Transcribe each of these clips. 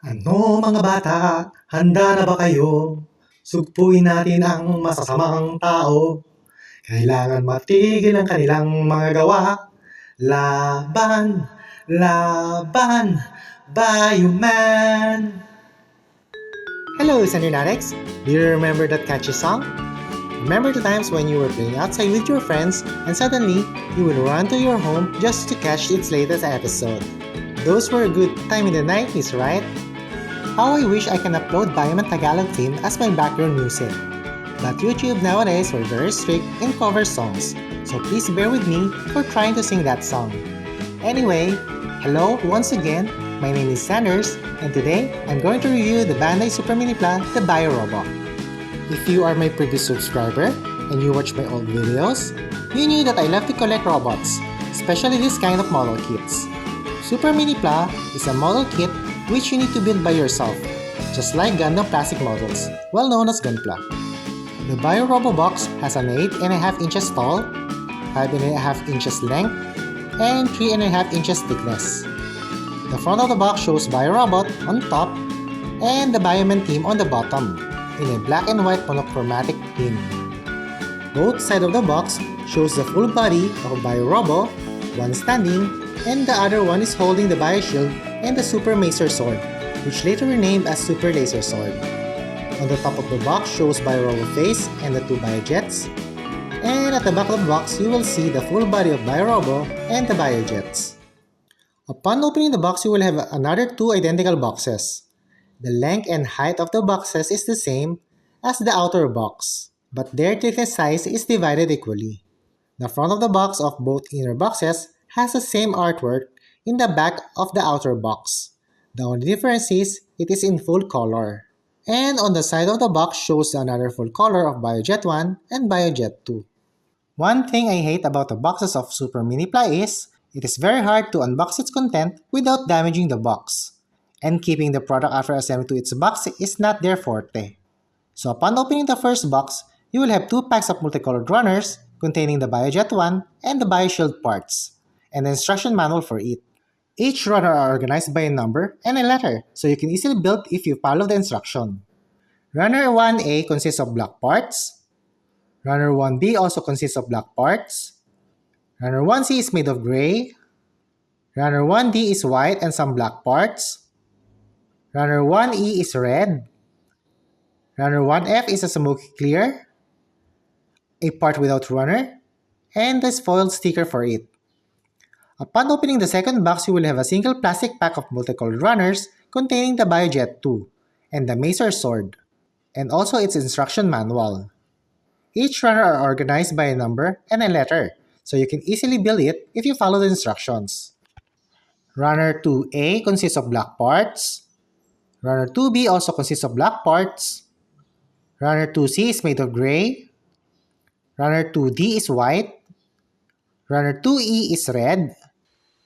Ano mga bata, handa na ba kayo? Sugpuin natin ang masasamang tao. Kailangan matigil ang kanilang mga gawa. Laban, laban, Bioman! Hello, Sanrinatics! Do you remember that catchy song? Remember the times when you were playing outside with your friends and suddenly you would run to your home just to catch its latest episode? Those were a good time in the 90s, right? How I wish I can upload Bioman Tagalog theme as my background music. But YouTube nowadays are very strict in cover songs, so please bear with me for trying to sing that song. Anyway, hello once again, my name is Sanders, and today I'm going to review the Bandai SUper Minipla BioRobo. If you are my previous subscriber and you watch my old videos, you knew that I love to collect robots, especially this kind of model kits. Super Minipla is a model kit which you need to build by yourself, just like Gundam plastic models, well known as Gunpla. The BioRobo box has an 8.5 inches tall, 5.5 inches length, and 3.5 inches thickness. The front of the box shows BioRobot on top and the Bioman team on the bottom in a black and white monochromatic theme. Both sides of the box shows the full body of BioRobo, one standing, and the other one is holding the BioShield and the Super Macer Sword, which later renamed as Super Laser Sword. On the top of the box shows BioRobo face and the two Biojets, and at the back of the box you will see the full body of BioRobo and the Biojets. Upon opening the box you will have another two identical boxes. The length and height of the boxes is the same as the outer box, but their thickness size is divided equally. The front of the box of both inner boxes has the same artwork in the back of the outer box. The only difference is it is in full color. And on the side of the box shows another full color of Biojet 1 and Biojet 2. One thing I hate about the boxes of Super Minipla is it is very hard to unbox its content without damaging the box. And keeping the product after assembly to its box is not their forte. So upon opening the first box, you will have two packs of multicolored runners containing the Biojet 1 and the BioShield parts, and the instruction manual for it. Each runner are organized by a number and a letter, so you can easily build if you follow the instruction. Runner 1A consists of black parts. Runner 1B also consists of black parts. Runner 1C is made of gray. Runner 1D is white and some black parts. Runner 1E is red. Runner 1F is a smoky clear, a part without runner, and the foil sticker for it. Upon opening the second box, you will have a single plastic pack of multicolored runners containing the Biojet 2 and the Macer Sword, and also its instruction manual. Each runner are organized by a number and a letter, so you can easily build it if you follow the instructions. Runner 2A consists of black parts. Runner 2B also consists of black parts. Runner 2C is made of gray. Runner 2D is white. Runner 2E is red.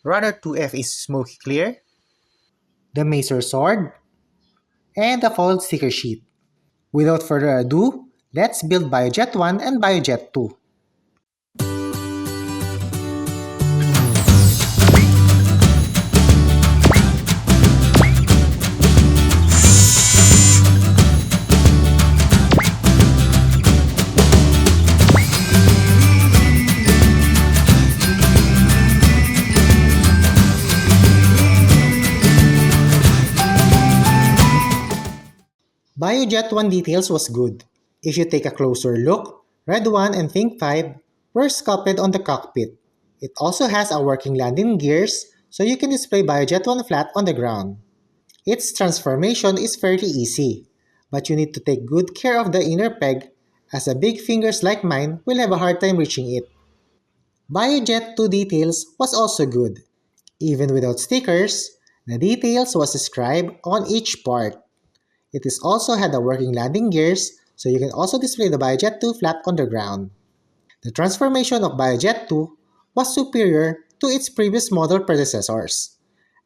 Runner 2F is smoky clear. The Macer Sword. And the foiled sticker sheet. Without further ado, let's build Biojet 1 and Biojet 2. Biojet 1 details was good. If you take a closer look, Red 1 and Think 5 were sculpted on the cockpit. It also has a working landing gears, so you can display Biojet 1 flat on the ground. Its transformation is fairly easy, but you need to take good care of the inner peg, as the big fingers like mine will have a hard time reaching it. Biojet 2 details was also good. Even without stickers, the details was described on each part. It is also had a working landing gears, so you can also display the Biojet 2 flat on the ground. The transformation of Biojet 2 was superior to its previous model predecessors,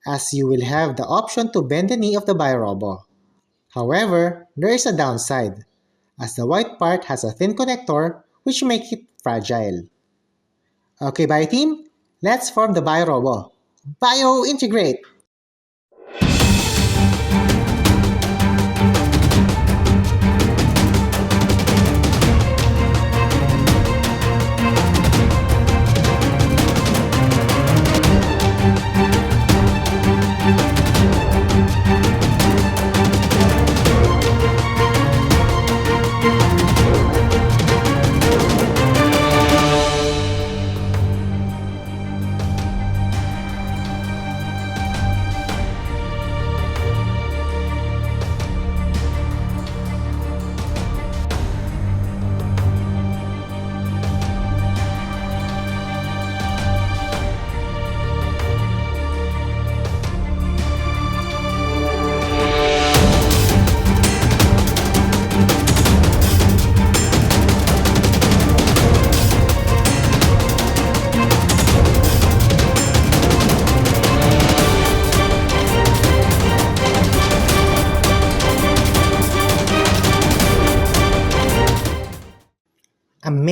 as you will have the option to bend the knee of the BioRobo. However, there is a downside, as the white part has a thin connector which makes it fragile. Okay, Bio Team, let's form the BioRobo. Bio integrate!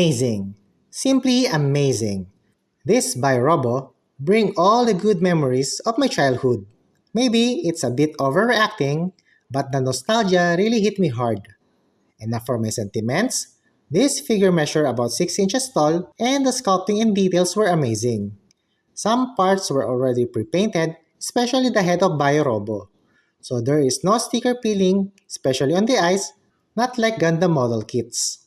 amazing. Simply amazing. This BioRobo bring all the good memories of my childhood. Maybe it's a bit overreacting, but the nostalgia really hit me hard. And now for my sentiments, this figure measured about 6 inches tall and the sculpting and details were amazing. Some parts were already pre-painted, especially the head of BioRobo. So there is no sticker peeling, especially on the eyes, not like Gundam model kits.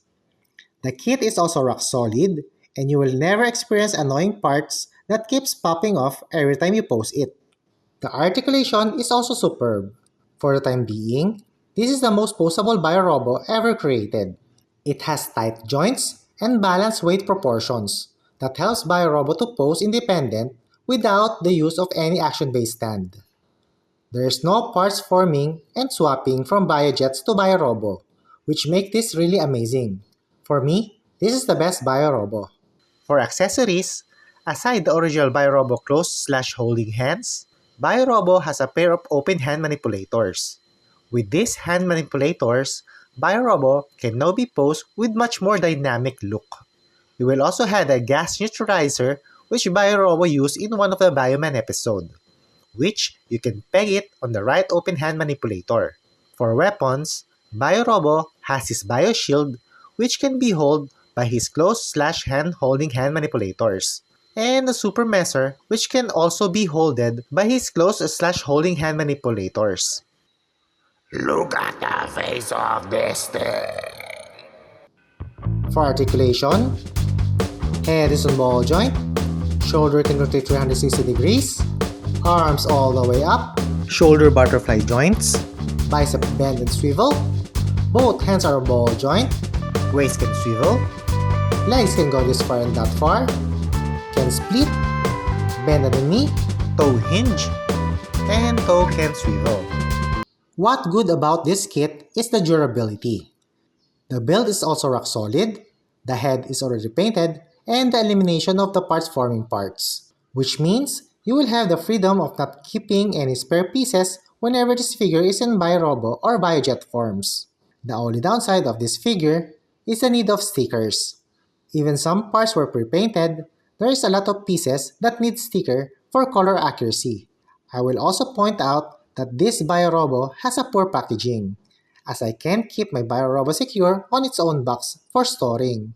The kit is also rock solid, and you will never experience annoying parts that keeps popping off every time you pose it. The articulation is also superb. For the time being, this is the most poseable BioRobo ever created. It has tight joints and balanced weight proportions that helps BioRobo to pose independent without the use of any action-based stand. There is no parts forming and swapping from Biojets to BioRobo, which make this really amazing. For me, this is the best BioRobo. For accessories, aside the original BioRobo closed/holding hands, BioRobo has a pair of open hand manipulators. With these hand manipulators, BioRobo can now be posed with much more dynamic look. We will also have a gas neutralizer which BioRobo used in one of the Bioman episode, which you can peg it on the right open hand manipulator. For weapons, BioRobo has his BioShield which can be held by his closed/hand holding hand manipulators, and the Super Messer which can also be holded by his closed/holding hand manipulators. Look at the face of this thing. For articulation, head is on ball joint, shoulder can rotate 360 degrees, arms all the way up, shoulder butterfly joints, bicep bend and swivel, both hands are on ball joint, waist can swivel, legs can go this far and that far, can split, bend at the knee, toe hinge, and toe can swivel. What good about this kit is the durability. The build is also rock solid, the head is already painted, and the elimination of the parts forming parts, which means you will have the freedom of not keeping any spare pieces whenever this figure is in BioRobo or Biojet forms. The only downside of this figure is the need of stickers. Even some parts were pre-painted, there is a lot of pieces that need sticker for color accuracy. I will also point out that this BioRobo has a poor packaging, as I can't keep my BioRobo secure on its own box for storing.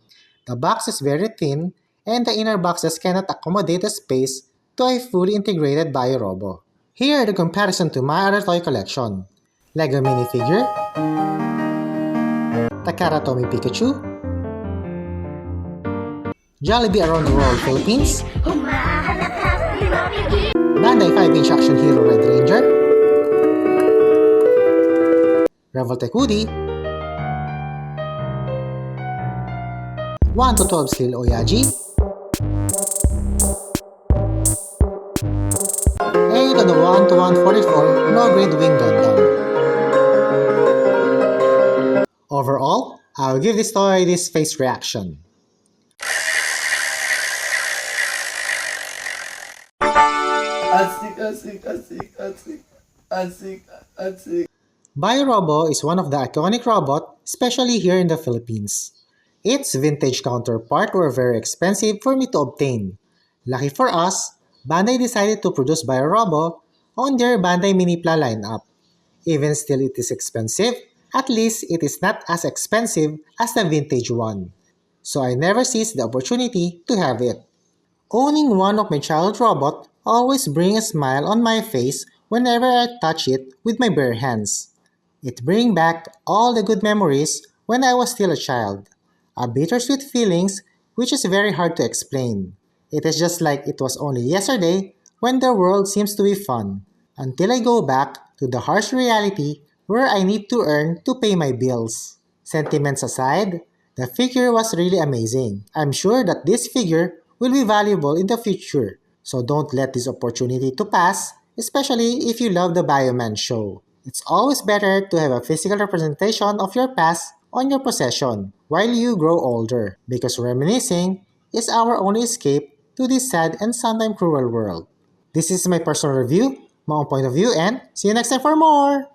The box is very thin, and the inner boxes cannot accommodate the space to a fully integrated BioRobo. Here are the comparison to my other toy collection: Lego minifigure, Takara Tomy Pikachu, Jollibee Around the World Philippines, Bandai 5-inch Action Hero Red Ranger, Revoltech Woody, 1 to 12 Scale Oyaji, and the 1 to 144 No Grade Wing Gundam. Overall, I'll give this toy this face reaction. Asik. BioRobo is one of the iconic robots, especially here in the Philippines. Its vintage counterpart were very expensive for me to obtain. Lucky for us, Bandai decided to produce BioRobo on their Bandai Minipla lineup. Even still it is expensive, at least it is not as expensive as the vintage one. So I never seized the opportunity to have it. Owning one of my childhood robot always brings a smile on my face whenever I touch it with my bare hands. It brings back all the good memories when I was still a child. A bittersweet feelings which is very hard to explain. It is just like it was only yesterday when the world seems to be fun, until I go back to the harsh reality where I need to earn to pay my bills. Sentiments aside, the figure was really amazing. I'm sure that this figure will be valuable in the future, so don't let this opportunity to pass, especially if you love the Bioman show. It's always better to have a physical representation of your past on your possession while you grow older, because reminiscing is our only escape to this sad and sometimes cruel world. This is my personal review, my own point of view, and see you next time for more!